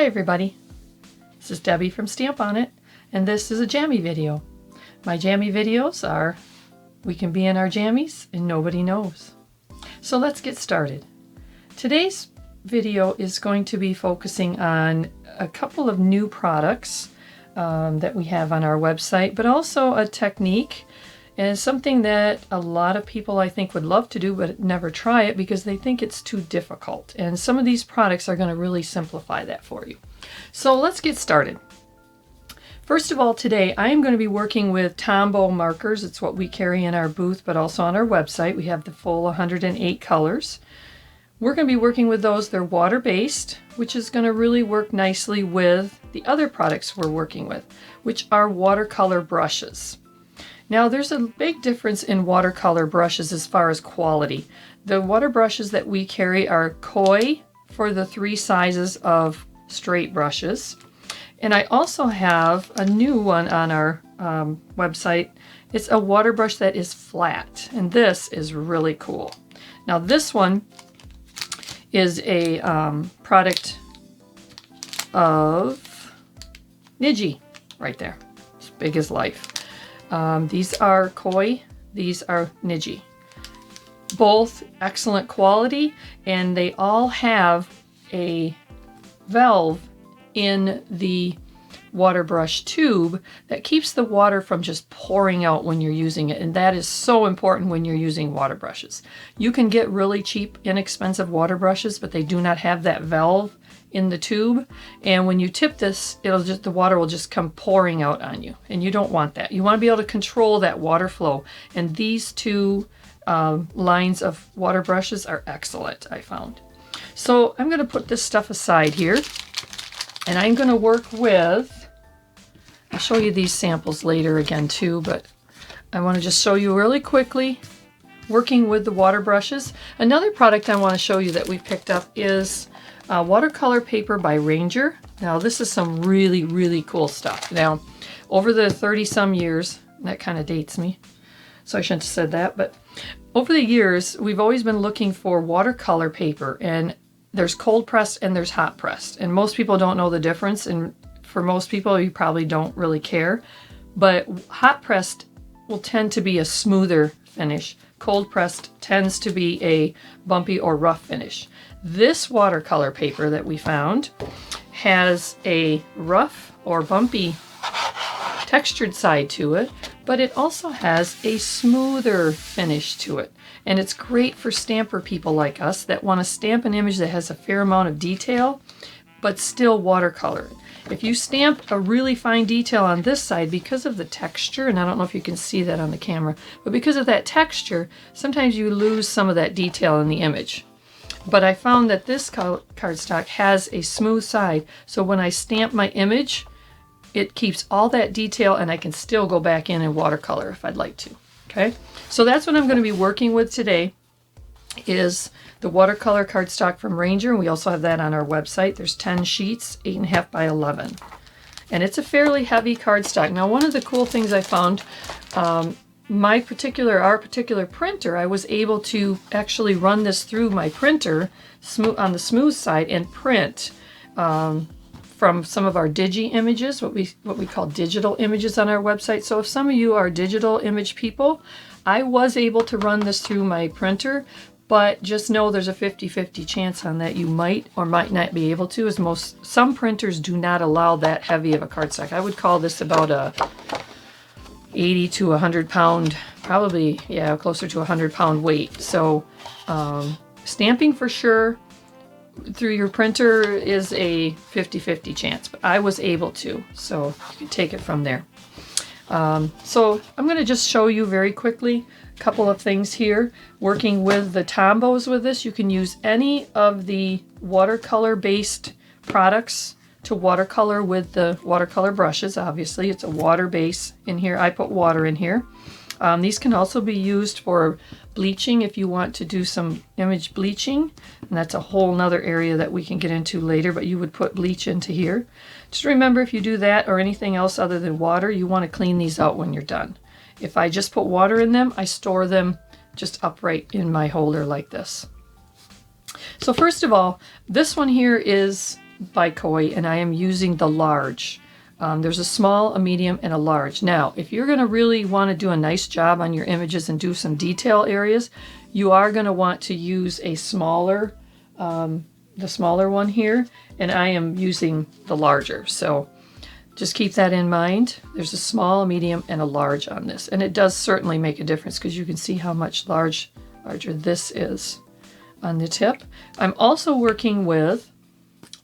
Hi everybody, this is Debbie from Stamp On It, and this is a jammy video. My jammy videos are we can be in our jammies and nobody knows. So let's get started. Today's video is going to be focusing on a couple of new products that we have on our website, but also a technique and something that a lot of people I think would love to do but never try it because they think it's too difficult. And some of these products are going to really simplify that for you. So let's get started. First of all, today I am going to be working with Tombow markers. It's what we carry in our booth, but also on our website. We have the full 108 colors. We're going to be working with those. They're water-based, which is going to really work nicely with the other products we're working with, which are watercolor brushes. Now, there's a big difference in watercolor brushes as far as quality. The water brushes that we carry are koi for the 3 sizes of straight brushes. And I also have a new one on our website. It's a water brush that is flat, and this is really cool. Now, this one is a product of Niji, right there. It's big as life. These are koi, these are Niji. Both excellent quality, and they all have a valve in the water brush tube that keeps the water from just pouring out when you're using it, and that is so important when you're using water brushes. You can get really cheap, inexpensive water brushes, but they do not have that valve in the tube, and when you tip this, the water will just come pouring out on you, and you don't want that. You want to be able to control that water flow, and these two lines of water brushes are excellent, I found. So I'm going to put this stuff aside here, and I'm going to work with, I'll show you these samples later again too, but I want to just show you really quickly working with the water brushes. Another product I want to show you that we picked up is watercolor paper by Ranger. Now this is some really, really cool stuff. Now, over the 30-some years, that kind of dates me, so I shouldn't have said that, but over the years, we've always been looking for watercolor paper, and there's cold pressed and there's hot pressed, and most people don't know the difference, and for most people, you probably don't really care, but hot pressed will tend to be a smoother finish. Cold pressed tends to be a bumpy or rough finish. This watercolor paper that we found has a rough or bumpy textured side to it, but it also has a smoother finish to it. And it's great for stamper people like us that want to stamp an image that has a fair amount of detail, but still watercolor. If you stamp a really fine detail on this side, because of the texture, and I don't know if you can see that on the camera, but because of that texture, sometimes you lose some of that detail in the image. But I found that this cardstock has a smooth side, so when I stamp my image, it keeps all that detail, and I can still go back in and watercolor if I'd like to. Okay, so that's what I'm going to be working with today, is the watercolor cardstock from Ranger. We also have that on our website. There's 10 sheets, 8.5 by 11. And it's a fairly heavy cardstock. Now, one of the cool things I found, our particular printer, I was able to actually run this through my printer on the smooth side and print from some of our digi images, what we call digital images on our website. So if some of you are digital image people, I was able to run this through my printer, but just know there's a 50-50 chance on that you might or might not be able to, as some printers do not allow that heavy of a cardstock. I would call this about a 80 to 100 pound, probably, yeah, closer to 100 pound weight. So stamping for sure through your printer is a 50-50 chance, but I was able to, so you can take it from there. So I'm going to just show you very quickly a couple of things here. Working with the Tombows with this, you can use any of the watercolor based products to watercolor with the watercolor brushes. Obviously, it's a water base in here. I put water in here. These can also be used for bleaching if you want to do some image bleaching, and that's a whole nother area that we can get into later, but you would put bleach into here. Just remember, if you do that or anything else other than water, you want to clean these out when you're done. If I just put water in them, I store them just upright in my holder like this. So first of all, this one here is by Koi, and I am using the large. There's a small, a medium, and a large. Now, if you're going to really want to do a nice job on your images and do some detail areas, you are going to want to use a smaller, the smaller one here, and I am using the larger. So just keep that in mind. There's a small, a medium, and a large on this, and it does certainly make a difference because you can see how much larger this is on the tip. I'm also working with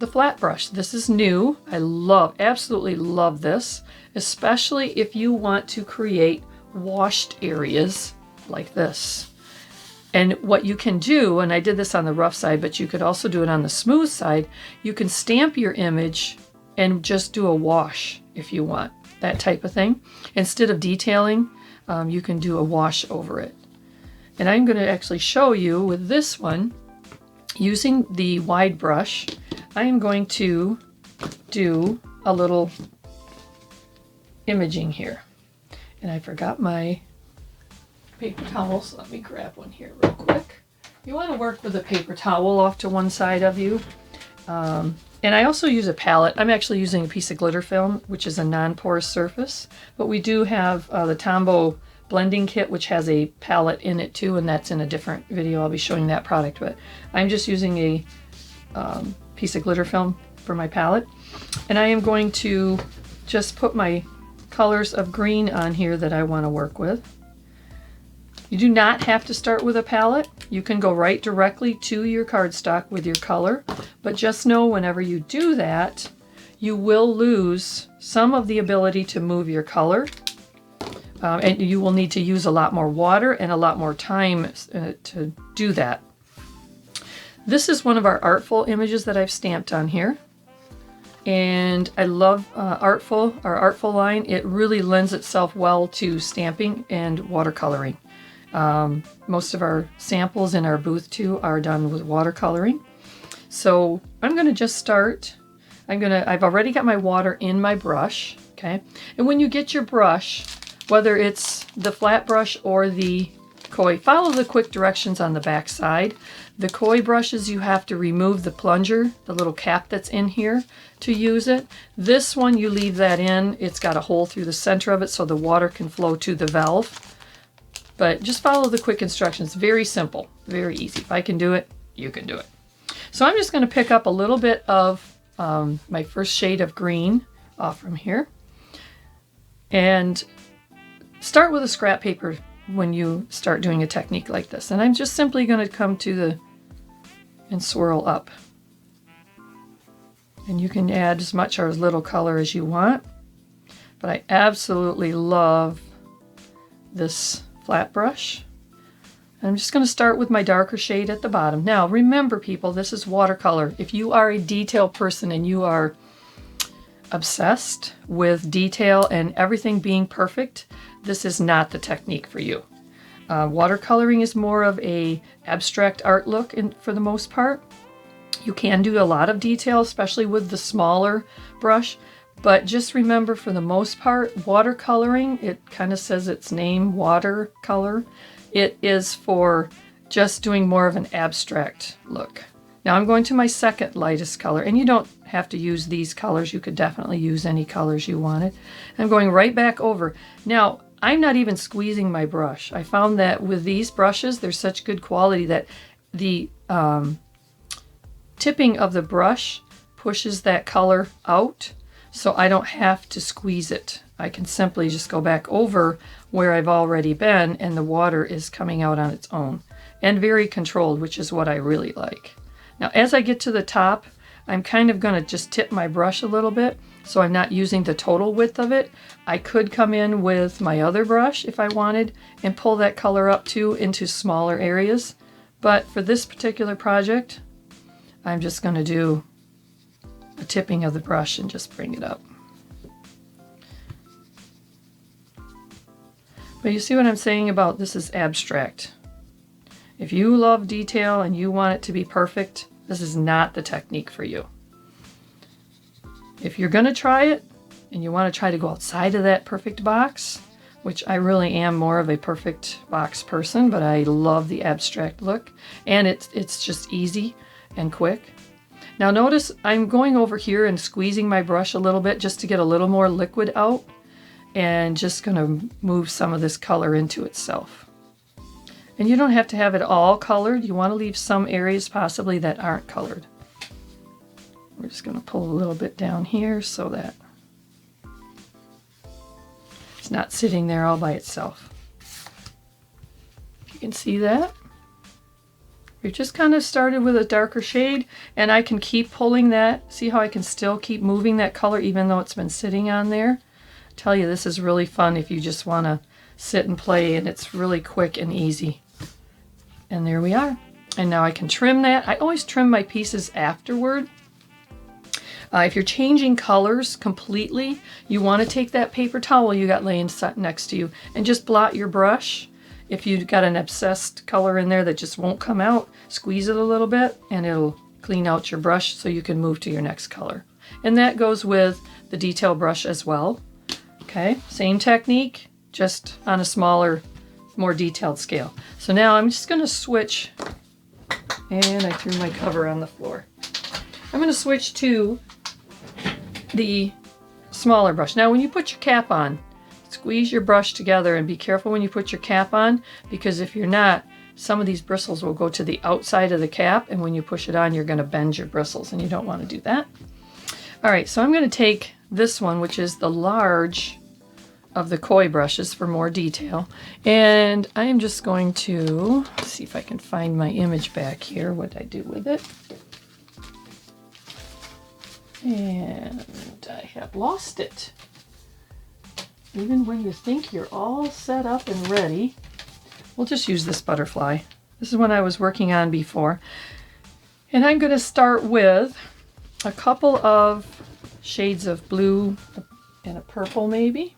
the flat brush. This is new. I absolutely love this, especially if you want to create washed areas like this. And what you can do, and I did this on the rough side, but you could also do it on the smooth side, you can stamp your image and just do a wash if you want, that type of thing. Instead of detailing, you can do a wash over it. And I'm going to actually show you with this one, using the wide brush, I am going to do a little imaging here. And I forgot my paper towel, so let me grab one here real quick. You want to work with a paper towel off to one side of you. And I also use a palette. I'm actually using a piece of glitter film, which is a non-porous surface. But we do have the Tombow blending kit, which has a palette in it too, and that's in a different video. I'll be showing that product, but I'm just using a piece of glitter film for my palette. And I am going to just put my colors of green on here that I want to work with. You do not have to start with a palette. You can go right directly to your cardstock with your color, but just know whenever you do that, you will lose some of the ability to move your color. And you will need to use a lot more water and a lot more time to do that. This is one of our artful images that I've stamped on here. And I love our artful line. It really lends itself well to stamping and watercoloring. Most of our samples in our booth too are done with watercoloring. So I'm going to just start. I've already got my water in my brush, okay? And when you get your brush, whether it's the flat brush or the Koi, follow the quick directions on the back side. The Koi brushes, you have to remove the plunger, the little cap that's in here, to use it. This one, you leave that in. It's got a hole through the center of it so the water can flow to the valve. But just follow the quick instructions. Very simple, very easy. If I can do it, you can do it. So I'm just going to pick up a little bit of my first shade of green off from here. And start with a scrap paper when you start doing a technique like this. And I'm just simply going to come to and swirl up. And you can add as much or as little color as you want. But I absolutely love this flat brush. And I'm just going to start with my darker shade at the bottom. Now remember people, this is watercolor. If you are a detail person and you are obsessed with detail and everything being perfect, this is not the technique for you. Watercoloring is more of a abstract art look for the most part. You can do a lot of detail, especially with the smaller brush, but just remember for the most part, watercoloring, it kind of says its name, watercolor. It is for just doing more of an abstract look. Now I'm going to my second lightest color, and you don't have to use these colors. You could definitely use any colors you wanted. I'm going right back over. Now, I'm not even squeezing my brush. I found that with these brushes, they're such good quality that the tipping of the brush pushes that color out, so I don't have to squeeze it. I can simply just go back over where I've already been, and the water is coming out on its own. And very controlled, which is what I really like. Now, as I get to the top, I'm kind of going to just tip my brush a little bit, so I'm not using the total width of it. I could come in with my other brush if I wanted and pull that color up too into smaller areas. But for this particular project, I'm just going to do a tipping of the brush and just bring it up. But you see what I'm saying about this is abstract. If you love detail and you want it to be perfect, this is not the technique for you. If you're going to try it and you want to try to go outside of that perfect box, which I really am more of a perfect box person, but I love the abstract look, and it's just easy and quick. Now notice I'm going over here and squeezing my brush a little bit just to get a little more liquid out, and just going to move some of this color into itself. And you don't have to have it all colored. You want to leave some areas possibly that aren't colored. We're just going to pull a little bit down here so that it's not sitting there all by itself. You can see that. We've just kind of started with a darker shade, and I can keep pulling that. See how I can still keep moving that color even though it's been sitting on there? I tell you, this is really fun if you just want to sit and play, and it's really quick and easy. And there we are. And now I can trim that. I always trim my pieces afterward. If you're changing colors completely, you want to take that paper towel you got laying next to you and just blot your brush. If you've got an obsessed color in there that just won't come out, squeeze it a little bit and it'll clean out your brush so you can move to your next color. And that goes with the detail brush as well. Okay, same technique, just on a smaller, more detailed scale. So now I'm just going to switch, and I threw my cover on the floor. I'm going to switch to the smaller brush. Now when you put your cap on, squeeze your brush together and be careful when you put your cap on, because if you're not, some of these bristles will go to the outside of the cap, and when you push it on, you're going to bend your bristles, and you don't want to do that. All right, so I'm going to take this one, which is the large of the koi brushes for more detail, and I am just going to see if I can find my image back here, what I do with it. And I have lost it. Even when you think you're all set up and ready, we'll just use this butterfly. This is one I was working on before. And I'm going to start with a couple of shades of blue and a purple maybe.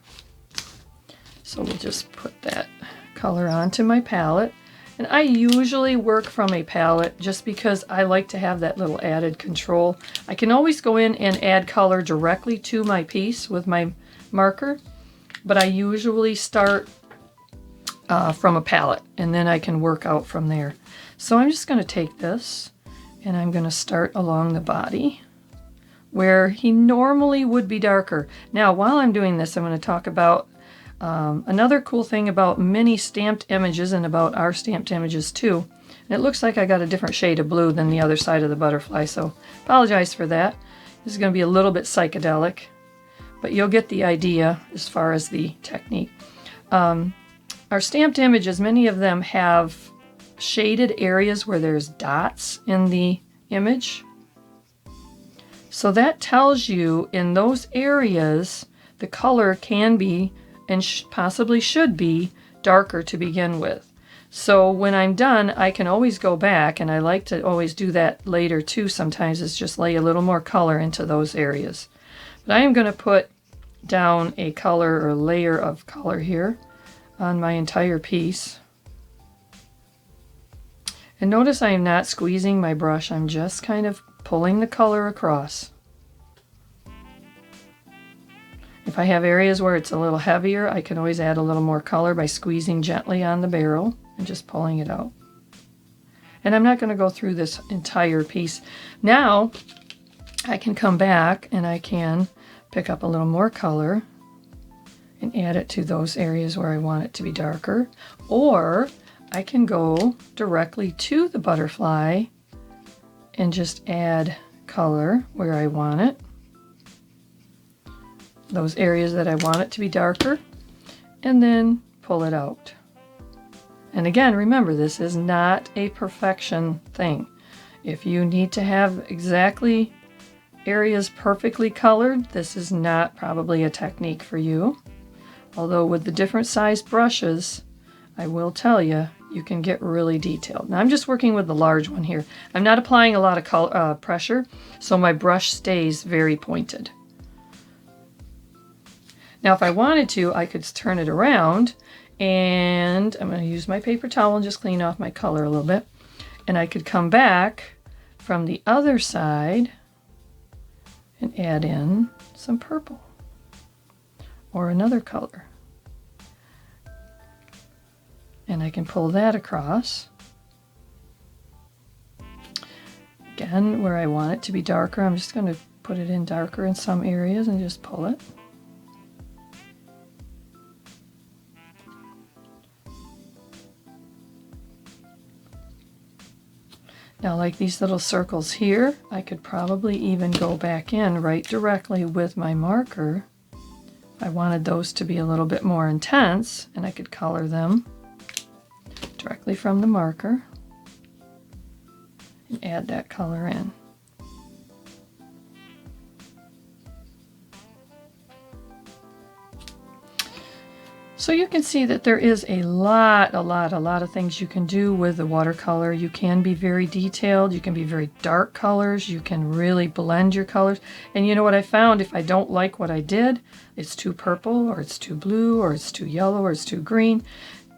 So we'll just put that color onto my palette. And I usually work from a palette just because I like to have that little added control. I can always go in and add color directly to my piece with my marker, but I usually start from a palette, and then I can work out from there. So I'm just going to take this and I'm going to start along the body where he normally would be darker. Now while I'm doing this, I'm going to talk about another cool thing about mini stamped images, and about our stamped images too. And it looks like I got a different shade of blue than the other side of the butterfly, so apologize for that. This is going to be a little bit psychedelic, but you'll get the idea as far as the technique. Our stamped images, many of them have shaded areas where there's dots in the image. So that tells you in those areas the color can be and possibly should be darker to begin with. So when I'm done, I can always go back, and I like to always do that later too sometimes, is just lay a little more color into those areas. But I am going to put down a color or layer of color here on my entire piece. And notice I am not squeezing my brush, I'm just kind of pulling the color across. If I have areas where it's a little heavier, I can always add a little more color by squeezing gently on the barrel and just pulling it out. And I'm not going to go through this entire piece. Now I can come back and I can pick up a little more color and add it to those areas where I want it to be darker. Or I can go directly to the butterfly and just add color where I want it. Those areas that I want it to be darker, and then pull it out. And again, remember, this is not a perfection thing. If you need to have exactly areas perfectly colored, this is not probably a technique for you. Although with the different sized brushes, I will tell you, you can get really detailed. Now I'm just working with the large one here. I'm not applying a lot of pressure, so my brush stays very pointed. Now if I wanted to, I could turn it around, and I'm going to use my paper towel and just clean off my color a little bit. And I could come back from the other side and add in some purple or another color. And I can pull that across. Again, where I want it to be darker, I'm just going to put it in darker in some areas and just pull it. Now, like these little circles here, I could probably even go back in right directly with my marker. If I wanted those to be a little bit more intense, and I could color them directly from the marker and add that color in. So you can see that there is a lot of things you can do with the watercolor. You can be very detailed, you can be very dark colors, you can really blend your colors. And you know what I found? If I don't like what I did, it's too purple, or it's too blue, or it's too yellow, or it's too green,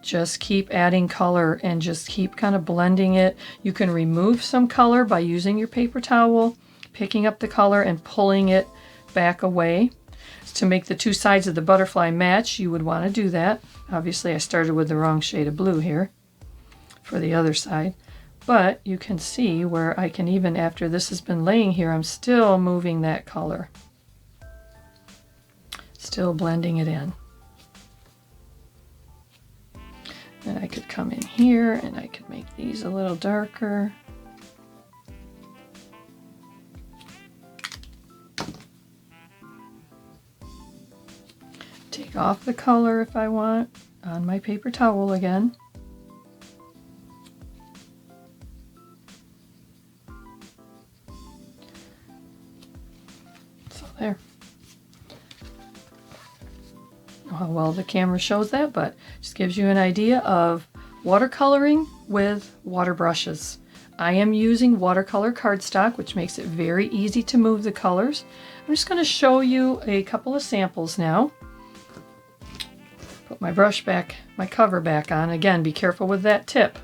just keep adding color and just keep kind of blending it. You can remove some color by using your paper towel, picking up the color and pulling it back away. To make the two sides of the butterfly match, you would want to do that. Obviously, I started with the wrong shade of blue here for the other side. But you can see where I can even, after this has been laying here, I'm still moving that color. Still blending it in. And I could come in here and I could make these a little darker. Take off the color if I want on my paper towel again. So there. I don't know how well the camera shows that, but just gives you an idea of watercoloring with water brushes. I am using watercolor cardstock, which makes it very easy to move the colors. I'm just going to show you a couple of samples now. Put my brush back, my cover back on. Again, be careful with that tip.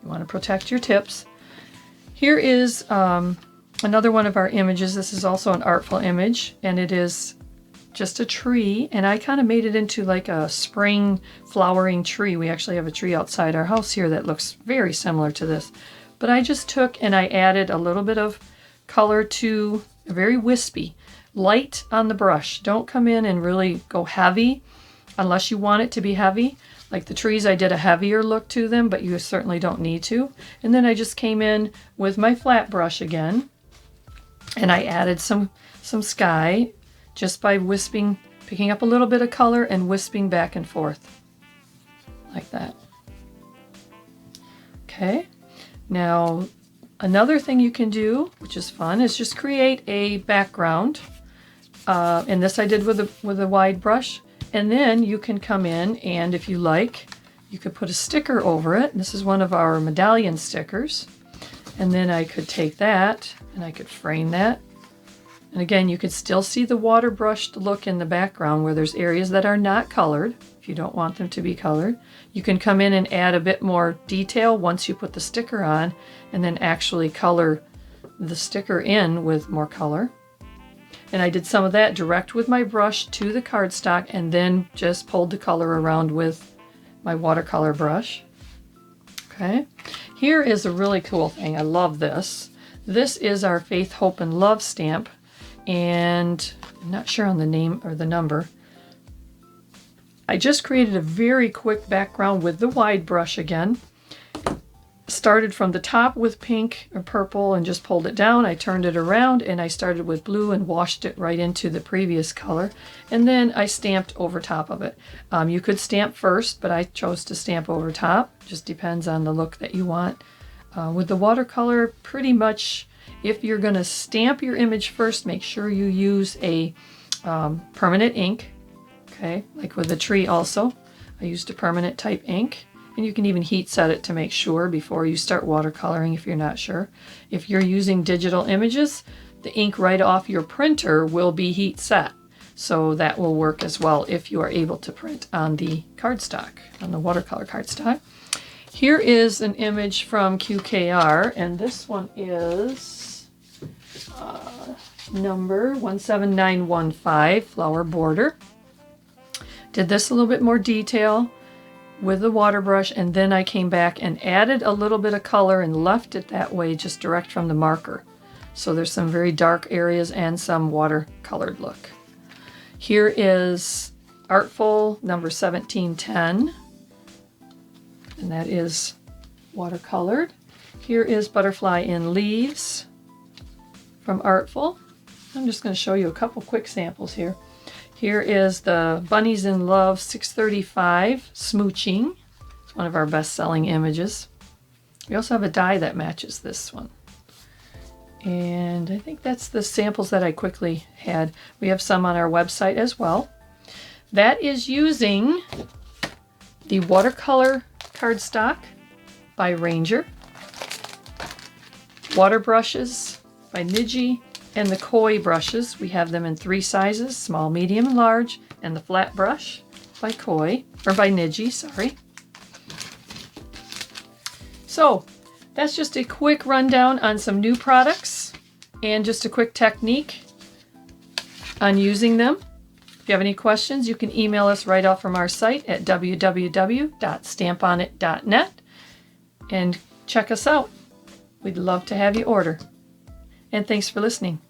You want to protect your tips. Here is another one of our images. This is also an artful image, and it is just a tree, and I kind of made it into like a spring flowering tree. We actually have a tree outside our house here that looks very similar to this. But I just took and I added a little bit of color to a very wispy, light on the brush. Don't come in and really go heavy unless you want it to be heavy. Like the trees, I did a heavier look to them, but you certainly don't need to. And then I just came in with my flat brush again, and I added some sky just by wisping, picking up a little bit of color and wisping back and forth like that. Okay, now another thing you can do, which is fun, is just create a background. And this I did with a wide brush. And then you can come in, and if you like, you could put a sticker over it. This is one of our medallion stickers. And then I could take that and I could frame that. And again, you could still see the water brushed look in the background where there's areas that are not colored. If you don't want them to be colored, you can come in and add a bit more detail once you put the sticker on, and then actually color the sticker in with more color. And I did some of that direct with my brush to the cardstock, and then just pulled the color around with my watercolor brush. Okay, here is a really cool thing. I love this. This is our Faith, Hope, and Love stamp, and I'm not sure on the name or the number. I just created a very quick background with the wide brush again. Started from the top with pink or purple and just pulled it down. I turned it around and I started with blue and washed it right into the previous color. And then I stamped over top of it. You could stamp first, but I chose to stamp over top. Just depends on the look that you want. With the watercolor, pretty much, if you're going to stamp your image first, make sure you use a permanent ink. Okay, like with the tree also. I used a permanent type ink. And you can even heat set it to make sure before you start watercoloring if you're not sure. If you're using digital images, the ink right off your printer will be heat set. So that will work as well if you are able to print on the cardstock, on the watercolor cardstock. Here is an image from QKR, and this one is number 17915, flower border. Did this a little bit more detail with the water brush, and then I came back and added a little bit of color and left it that way, just direct from the marker. So there's some very dark areas and some watercolored look. Here is Artful number 1710, and that is watercolored. Here is Butterfly in Leaves from Artful. I'm just going to show you a couple quick samples here. Here is the Bunnies in Love 635 Smooching. It's one of our best-selling images. We also have a die that matches this one. And I think that's the samples that I quickly had. We have some on our website as well. That is using the watercolor cardstock by Ranger, water brushes by Niji, and the koi brushes. We have them in 3 sizes, small, medium, and large, and the flat brush by Niji, sorry. So that's just a quick rundown on some new products and just a quick technique on using them. If you have any questions, you can email us right off from our site at www.stamponit.net and check us out. We'd love to have you order. And thanks for listening.